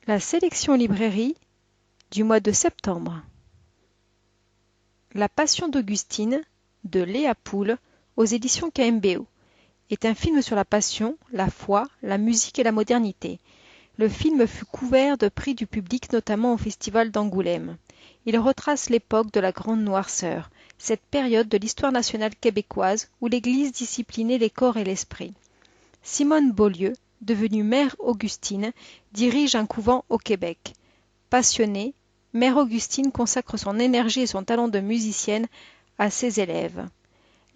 La sélection librairie du mois de septembre. La Passion d'Augustine de Léa Poule aux éditions KMBO est un film sur la passion, la foi, la musique et la modernité. Le film fut couvert de prix du public, notamment au Festival d'Angoulême. Il retrace l'époque de la Grande Noirceur, cette période de l'histoire nationale québécoise où l'Église disciplinait les corps et l'esprit. Simone Beaulieu, devenue mère Augustine, dirige un couvent au Québec. Passionnée, mère Augustine consacre son énergie et son talent de musicienne à ses élèves.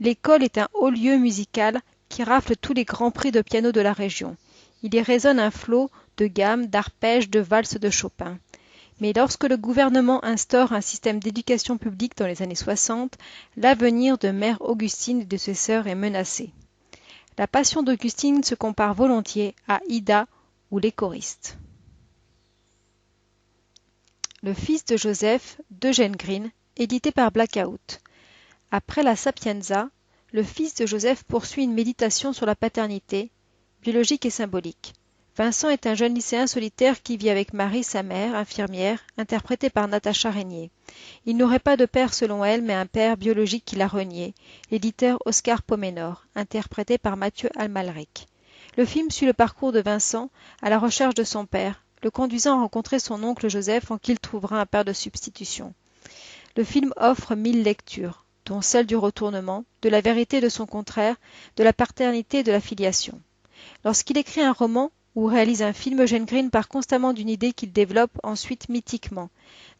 L'école est un haut lieu musical qui rafle tous les grands prix de piano de la région. Il y résonne un flot de gammes, d'arpèges, de valses de Chopin. Mais lorsque le gouvernement instaure un système d'éducation publique dans les années 60, l'avenir de mère Augustine et de ses sœurs est menacé. La Passion d'Augustine se compare volontiers à Ida ou Les choristes. Le fils de Joseph d'Eugène Green, édité par Blackout. Après la Sapienza, le fils de Joseph poursuit une méditation sur la paternité, biologique et symbolique. Vincent est un jeune lycéen solitaire qui vit avec Marie, sa mère, infirmière, interprétée par Natacha Régnier. Il n'aurait pas de père selon elle, mais un père biologique qui l'a renié, l'éditeur Oscar Poménor, interprété par Mathieu Amalric. Le film suit le parcours de Vincent à la recherche de son père, le conduisant à rencontrer son oncle Joseph en qui il trouvera un père de substitution. Le film offre 1000 lectures, dont celle du retournement, de la vérité de son contraire, de la paternité et de la filiation. Lorsqu'il écrit un roman ou réalise un film, Eugène Green part constamment d'une idée qu'il développe ensuite mythiquement.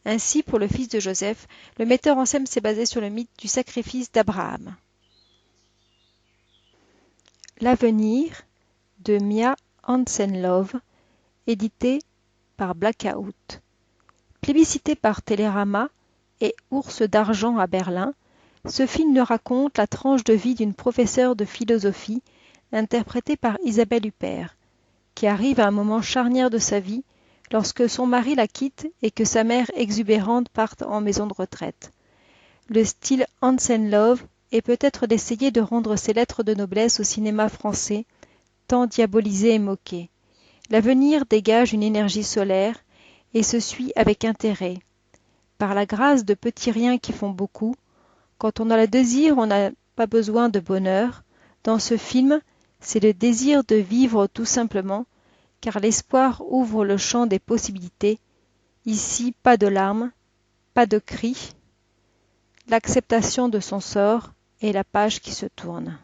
Ainsi, pour le fils de Joseph, le metteur en scène s'est basé sur le mythe du sacrifice d'Abraham. L'avenir de Mia Hansen-Løve, édité par Blackout. Plébiscité par Télérama et Ours d'argent à Berlin, ce film nous raconte la tranche de vie d'une professeure de philosophie, interprétée par Isabelle Huppert, qui arrive à un moment charnière de sa vie lorsque son mari la quitte et que sa mère exubérante parte en maison de retraite. Le style Hansen-Løve est peut-être d'essayer de rendre ses lettres de noblesse au cinéma français, tant diabolisé et moqué. L'avenir dégage une énergie solaire et se suit avec intérêt. Par la grâce de petits riens qui font beaucoup, quand on a le désir, on n'a pas besoin de bonheur. Dans ce film, c'est le désir de vivre tout simplement, car l'espoir ouvre le champ des possibilités. Ici, pas de larmes, pas de cris, l'acceptation de son sort et la page qui se tourne.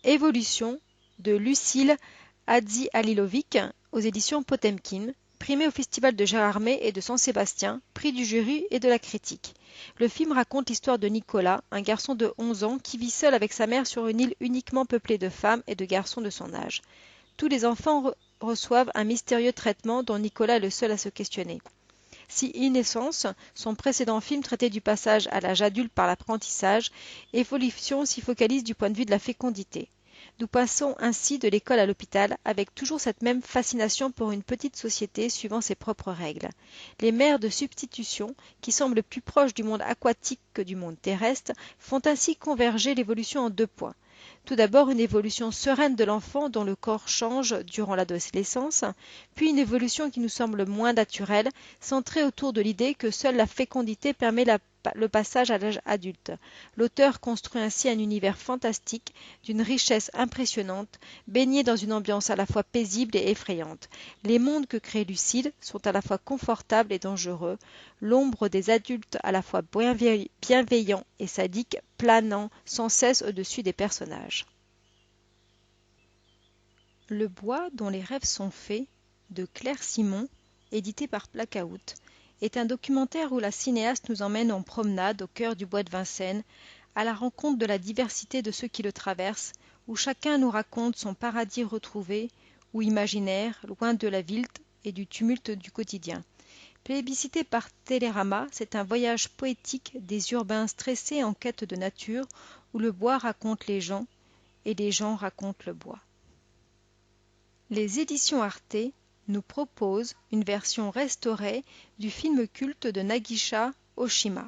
Évolution de Lucile Hadji-Halilovic aux éditions Potemkin, primé au Festival de Gérardmer et de San Sébastien, prix du jury et de la critique. Le film raconte l'histoire de Nicolas, un garçon de 11 ans qui vit seul avec sa mère sur une île uniquement peuplée de femmes et de garçons de son âge. Tous les enfants reçoivent un mystérieux traitement dont Nicolas est le seul à se questionner. Si Innocence, son précédent film traitait du passage à l'âge adulte par l'apprentissage, Évolution s'y focalise du point de vue de la fécondité. Nous passons ainsi de l'école à l'hôpital avec toujours cette même fascination pour une petite société suivant ses propres règles. Les mères de substitution, qui semblent plus proches du monde aquatique que du monde terrestre, font ainsi converger l'évolution en 2 points. Tout d'abord une évolution sereine de l'enfant dont le corps change durant l'adolescence, puis une évolution qui nous semble moins naturelle, centrée autour de l'idée que seule la fécondité permet le passage à l'âge adulte. L'auteur construit ainsi un univers fantastique, d'une richesse impressionnante, baigné dans une ambiance à la fois paisible et effrayante. Les mondes que crée Lucile sont à la fois confortables et dangereux, l'ombre des adultes à la fois bienveillants et sadiques planant sans cesse au-dessus des personnages. Le bois dont les rêves sont faits, de Claire Simon, édité par Blackout, est un documentaire où la cinéaste nous emmène en promenade au cœur du bois de Vincennes, à la rencontre de la diversité de ceux qui le traversent, où chacun nous raconte son paradis retrouvé ou imaginaire, loin de la ville et du tumulte du quotidien. Plébiscité par Télérama, c'est un voyage poétique des urbains stressés en quête de nature, où le bois raconte les gens et les gens racontent le bois. Les éditions Arte nous proposent une version restaurée du film culte de Nagisa Oshima,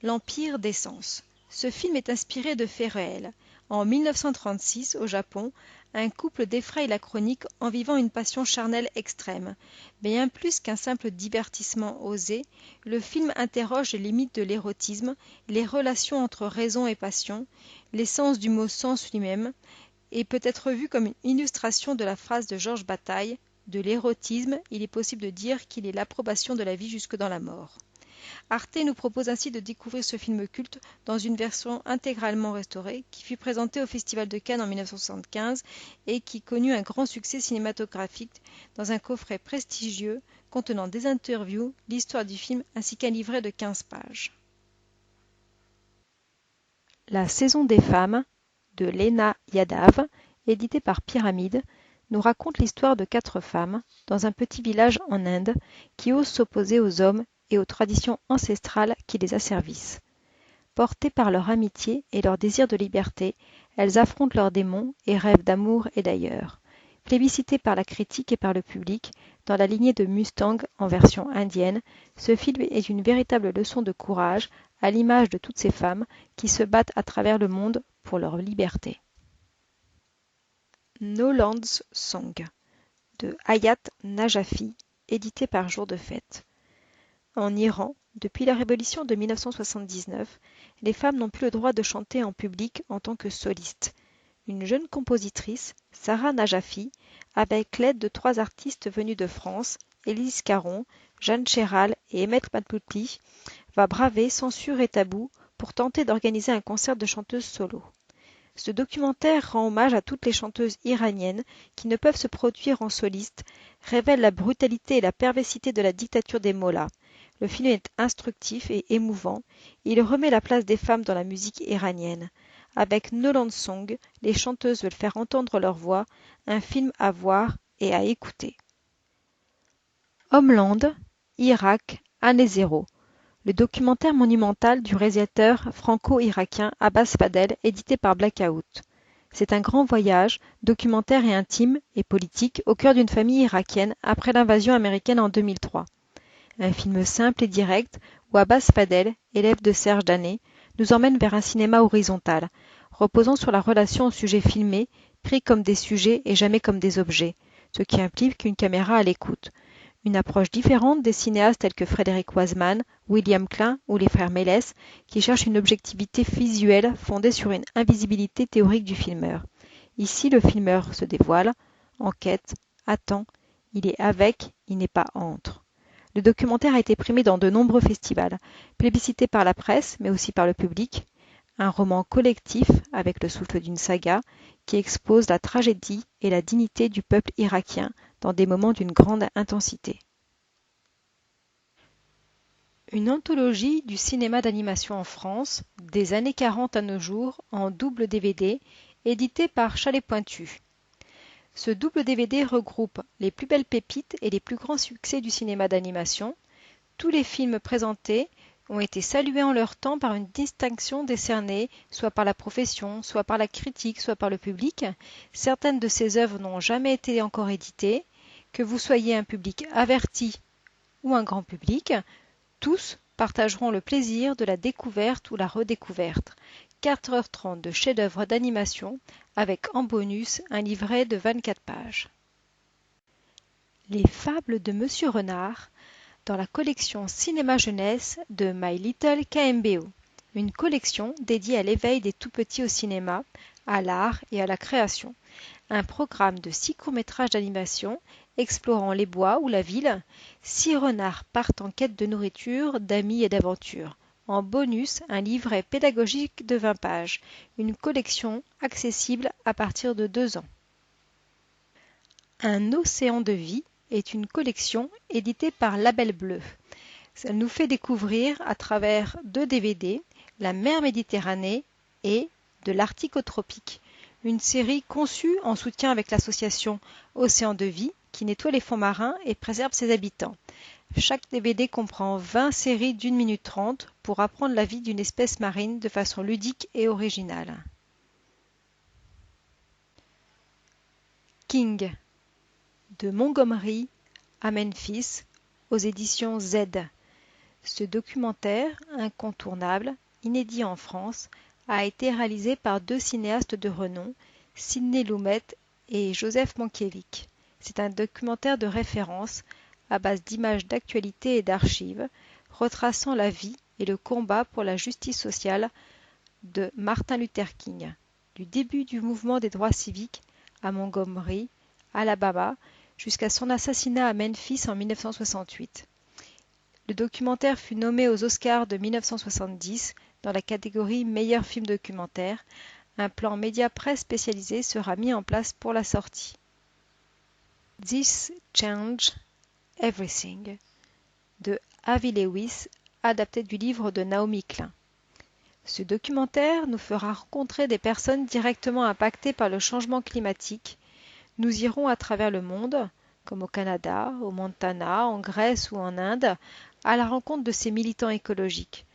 L'Empire des Sens. Ce film est inspiré de faits réels. En 1936, au Japon, un couple défraye la chronique en vivant une passion charnelle extrême. Bien plus qu'un simple divertissement osé, le film interroge les limites de l'érotisme, les relations entre raison et passion, l'essence du mot sens lui-même, et peut être vu comme une illustration de la phrase de Georges Bataille: de l'érotisme, il est possible de dire qu'il est l'approbation de la vie jusque dans la mort. Arte nous propose ainsi de découvrir ce film culte dans une version intégralement restaurée qui fut présentée au Festival de Cannes en 1975 et qui connut un grand succès cinématographique dans un coffret prestigieux contenant des interviews, l'histoire du film ainsi qu'un livret de 15 pages. La saison des femmes de Lena Yadav, édité par Pyramide, nous raconte l'histoire de 4 femmes dans un petit village en Inde qui osent s'opposer aux hommes et aux traditions ancestrales qui les asservissent. Portées par leur amitié et leur désir de liberté, elles affrontent leurs démons et rêvent d'amour et d'ailleurs. Plébiscité par la critique et par le public, dans la lignée de Mustang en version indienne, ce film est une véritable leçon de courage, à l'image de toutes ces femmes qui se battent à travers le monde pour leur liberté. No Land's Song de Hayat Najafi, édité par Jour de Fête. En Iran, depuis la révolution de 1979, les femmes n'ont plus le droit de chanter en public en tant que solistes. Une jeune compositrice, Sarah Najafi, avec l'aide de 3 artistes venus de France, Élise Caron, Jeanne Chéral et Emmet Matloutli, va braver censure et tabous pour tenter d'organiser un concert de chanteuses solo. Ce documentaire rend hommage à toutes les chanteuses iraniennes qui ne peuvent se produire en soliste, révèle la brutalité et la perversité de la dictature des mollahs. Le film est instructif et émouvant, il remet la place des femmes dans la musique iranienne. Avec No Land's Song, les chanteuses veulent faire entendre leur voix, un film à voir et à écouter. Homeland, Irak, année zéro. Le documentaire monumental du réalisateur franco-irakien Abbas Fadel, édité par Blackout. C'est un grand voyage, documentaire et intime et politique, au cœur d'une famille irakienne après l'invasion américaine en 2003. Un film simple et direct où Abbas Fadel, élève de Serge Danet, nous emmène vers un cinéma horizontal, reposant sur la relation aux sujets filmés, pris comme des sujets et jamais comme des objets, ce qui implique une caméra à l'écoute. Une approche différente des cinéastes tels que Frédéric Wiseman, William Klein ou les frères Mélès, qui cherchent une objectivité visuelle fondée sur une invisibilité théorique du filmeur. Ici, le filmeur se dévoile, enquête, attend, il est avec, il n'est pas entre. Le documentaire a été primé dans de nombreux festivals, plébiscité par la presse mais aussi par le public. Un roman collectif avec le souffle d'une saga qui expose la tragédie et la dignité du peuple irakien dans des moments d'une grande intensité. Une anthologie du cinéma d'animation en France, des années 40 à nos jours, en double DVD, édité par Chalet Pointu. Ce double DVD regroupe les plus belles pépites et les plus grands succès du cinéma d'animation. Tous les films présentés ont été salués en leur temps par une distinction décernée, soit par la profession, soit par la critique, soit par le public. Certaines de ces œuvres n'ont jamais été encore éditées. Que vous soyez un public averti ou un grand public, tous partageront le plaisir de la découverte ou la redécouverte. 4h30 de chefs-d'œuvre d'animation avec en bonus un livret de 24 pages. Les fables de Monsieur Renard dans la collection Cinéma Jeunesse de My Little KMBO, une collection dédiée à l'éveil des tout-petits au cinéma, à l'art et à la création. Un programme de 6 courts-métrages d'animation explorant les bois ou la ville. 6 renards partent en quête de nourriture, d'amis et d'aventures. En bonus, un livret pédagogique de 20 pages, une collection accessible à partir de 2 ans. Un océan de vie est une collection éditée par Label Bleu. Elle nous fait découvrir à travers 2 DVD la mer Méditerranée et de l'Arctique au tropique. Une série conçue en soutien avec l'association Océan de Vie qui nettoie les fonds marins et préserve ses habitants. Chaque DVD comprend 20 séries d'1 minute 30 pour apprendre la vie d'une espèce marine de façon ludique et originale. King, de Montgomery à Memphis, aux éditions Z. Ce documentaire incontournable, inédit en France, a été réalisé par 2 cinéastes de renom, Sidney Lumet et Joseph Mankiewicz. C'est un documentaire de référence à base d'images d'actualité et d'archives, retraçant la vie et le combat pour la justice sociale de Martin Luther King, du début du mouvement des droits civiques à Montgomery, Alabama, jusqu'à son assassinat à Memphis en 1968. Le documentaire fut nommé aux Oscars de 1970 dans la catégorie Meilleur film documentaire. Un plan média-presse spécialisé sera mis en place pour la sortie. This Changed Everything de Avi Lewis, adapté du livre de Naomi Klein. Ce documentaire nous fera rencontrer des personnes directement impactées par le changement climatique. Nous irons à travers le monde, comme au Canada, au Montana, en Grèce ou en Inde, à la rencontre de ces militants écologiques.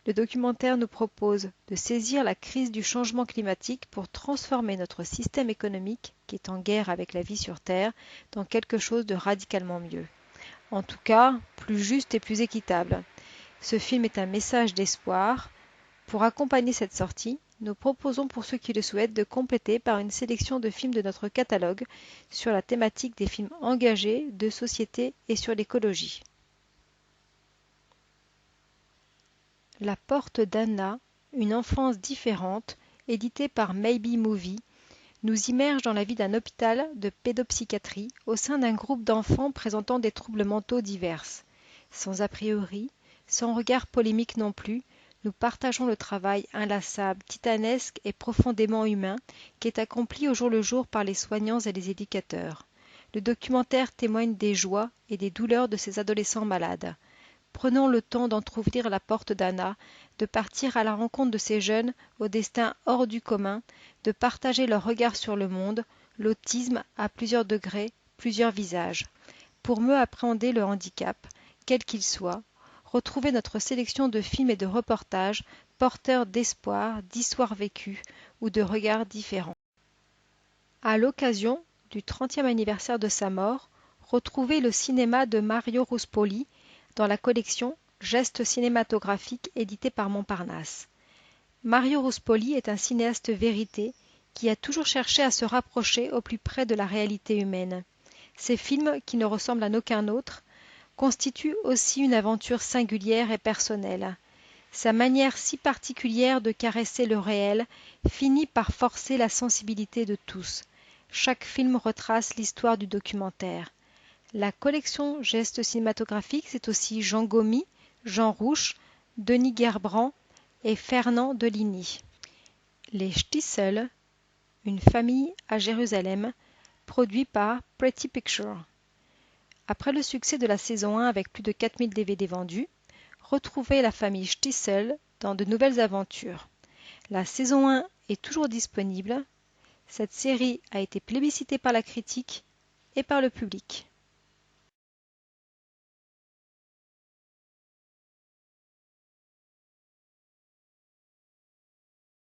Le documentaire nous propose de saisir la crise du changement climatique pour transformer notre système économique, qui est en guerre avec la vie sur Terre, dans quelque chose de radicalement mieux. En tout cas, plus juste et plus équitable. Ce film est un message d'espoir. Pour accompagner cette sortie, nous proposons pour ceux qui le souhaitent de compléter par une sélection de films de notre catalogue sur la thématique des films engagés, de société et sur l'écologie. La porte d'Anna, une enfance différente, édité par Maybe Movie, nous immerge dans la vie d'un hôpital de pédopsychiatrie au sein d'un groupe d'enfants présentant des troubles mentaux divers. Sans a priori, sans regard polémique non plus, nous partageons le travail inlassable, titanesque et profondément humain qui est accompli au jour le jour par les soignants et les éducateurs. Le documentaire témoigne des joies et des douleurs de ces adolescents malades. Prenons le temps d'entrouvrir la porte d'Anna, de partir à la rencontre de ces jeunes au destin hors du commun, de partager leur regard sur le monde, l'autisme à plusieurs degrés, plusieurs visages. Pour mieux appréhender le handicap, quel qu'il soit, retrouvez notre sélection de films et de reportages porteurs d'espoir, d'histoires vécues ou de regards différents. À l'occasion du 30e anniversaire de sa mort, retrouvez le cinéma de Mario Ruspoli dans la collection Gestes cinématographiques édité par Montparnasse. Mario Ruspoli est un cinéaste vérité qui a toujours cherché à se rapprocher au plus près de la réalité humaine. Ses films, qui ne ressemblent à aucun autre, constituent aussi une aventure singulière et personnelle. Sa manière si particulière de caresser le réel finit par forcer la sensibilité de tous. Chaque film retrace l'histoire du documentaire. La collection Gestes cinématographiques, c'est aussi Jean Gomy, Jean Rouch, Denis Gerbrand et Fernand Deligny. Les Shtisel, une famille à Jérusalem, produit par Pretty Pictures. Après le succès de la saison 1 avec plus de 4000 DVD vendus, retrouvez la famille Shtisel dans de nouvelles aventures. La saison 1 est toujours disponible. Cette série a été plébiscitée par la critique et par le public.